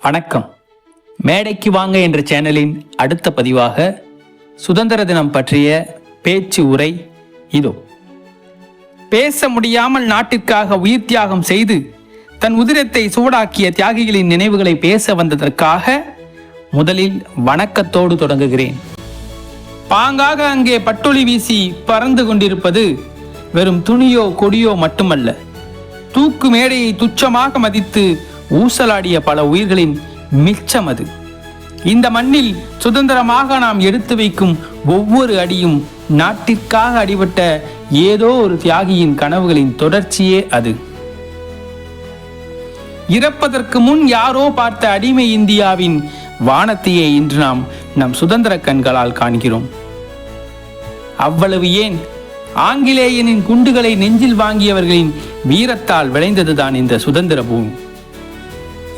வணக்கம். மேடைக்கு வாங்க என்ற சேனலின் அடுத்த பதிவாக சுதந்திர தினம் பற்றிய பேச்சு உரை இதோ. பேச முடியாமல் நாட்டிற்காக உயிர் தியாகம் செய்து தன் உதிரத்தை சூடாக்கிய தியாகிகளின் நினைவுகளை பேச வந்ததற்காக முதலில் வணக்கத்தோடு தொடங்குகிறேன். பாங்காக அங்கே பட்டொளி வீசி பறந்து கொண்டிருப்பது வெறும் துணியோ கொடியோ மட்டுமல்ல, தூக்கு மேடையை துச்சமாக மதித்து ஊசலாடிய பல உயிர்களின் மிச்சம் அது. இந்த மண்ணில் சுதந்திரமாக நாம் எடுத்து வைக்கும் ஒவ்வொரு அடியும் நாட்டிற்காக அடிபட்ட ஏதோ ஒரு தியாகியின் கனவுகளின் தொடர்ச்சியே அது. இறப்பதற்கு முன் யாரோ பார்த்த அடிமை இந்தியாவின் வானத்தையே இன்று நாம் நம் சுதந்திர கண்களால் காண்கிறோம். அவ்வளவு ஏன், ஆங்கிலேயனின் குண்டுகளை நெஞ்சில் வாங்கியவர்களின் வீரத்தால் விளைந்ததுதான் இந்த சுதந்திர பூமி.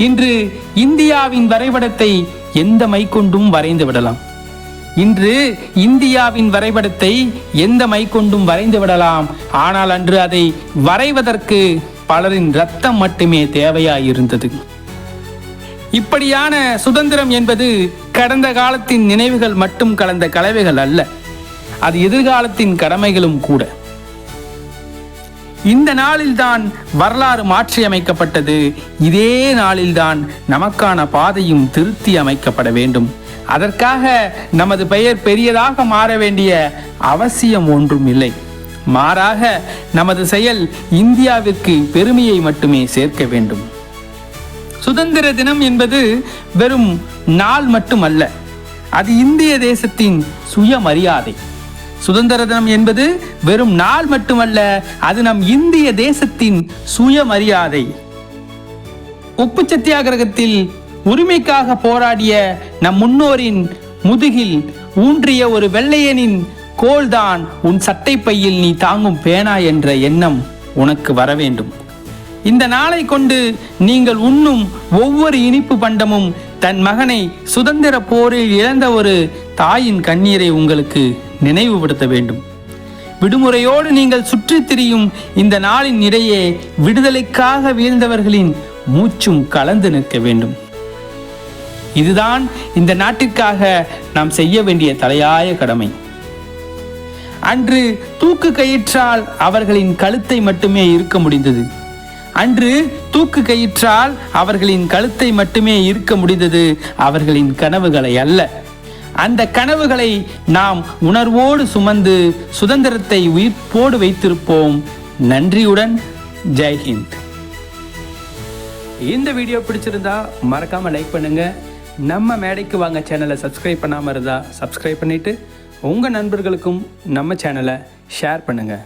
இன்று இந்தியாவின் வரைபடத்தை எந்த மைக்கொண்டும் வரைந்து விடலாம். ஆனால் அன்று அதை வரைவதற்கு பலரின் ரத்தம் மட்டுமே தேவையாயிருந்தது. இப்படியான சுதந்திரம் என்பது கடந்த காலத்தின் நினைவுகள் மட்டும் கலந்த கலவைகள் அல்ல, அது எதிர்காலத்தின் கடமைகளும் கூட. இந்த நாளில்தான் வரலாறு மாற்றி அமைக்கப்பட்டது. இதே நாளில்தான் நமக்கான பாதையும் திருத்தி அமைக்கப்பட வேண்டும். அதற்காக நமது பெயர் பெரியதாக மாற வேண்டிய அவசியம் ஒன்றும் இல்லை. மாறாக நமது செயல் இந்தியாவிற்கு பெருமையை மட்டுமே சேர்க்க வேண்டும். சுதந்திர தினம் என்பது வெறும் நாள் மட்டுமல்ல, அது இந்திய தேசத்தின் சுயமரியாதை. சுதந்திர தினம் என்பது வெறும் நாள் மட்டுமல்ல, அது நம் இந்திய தேசத்தின் சுயமரியாதை. உப்பு சத்தியாகிரகத்தில் உரிமைக்காக போராடிய நம் முன்னோரின் முதுகில் ஊன்றிய ஒரு வெள்ளையனின் கோல்தான் உன் சட்டை பையில் நீ தாங்கும் பேனா என்ற எண்ணம் உனக்கு வர வேண்டும். இந்த நாளை கொண்டு நீங்கள் உண்ணும் ஒவ்வொரு இனிப்பு பண்டமும் தன் மகனை சுதந்திர போரில் இழந்த ஒரு தாயின் கண்ணீரை உங்களுக்கு நினைவுபடுத்த வேண்டும். விடுமுறையோடு நீங்கள் சுற்றித் திரியும் இந்த நாளின் இடையே விடுதலைக்காக வீழ்ந்தவர்களின் மூச்சும் கலந்து நிற்க வேண்டும். இதுதான் இந்த நாட்டிற்காக நாம் செய்ய வேண்டிய தலையாய கடமை. அன்று தூக்கு கயிற்றால் அவர்களின் கழுத்தை மட்டுமே இருக்க முடிந்தது. அவர்களின் கனவுகளை அல்ல. அந்த கனவுகளை நாம் உணர்வோடு சுமந்து சுதந்திரத்தை உயிர்ப்போடு வைத்திருப்போம். நன்றியுடன், ஜெய்ஹிந்த். இந்த வீடியோ பிடிச்சிருந்தா மறக்காம லைக் பண்ணுங்க. நம்ம மேடைக்கு வாங்க சேனலை சப்ஸ்கிரைப் பண்ணாம இருந்தா சப்ஸ்கிரைப் பண்ணிட்டு உங்க நண்பர்களுக்கும் நம்ம சேனலை ஷேர் பண்ணுங்க.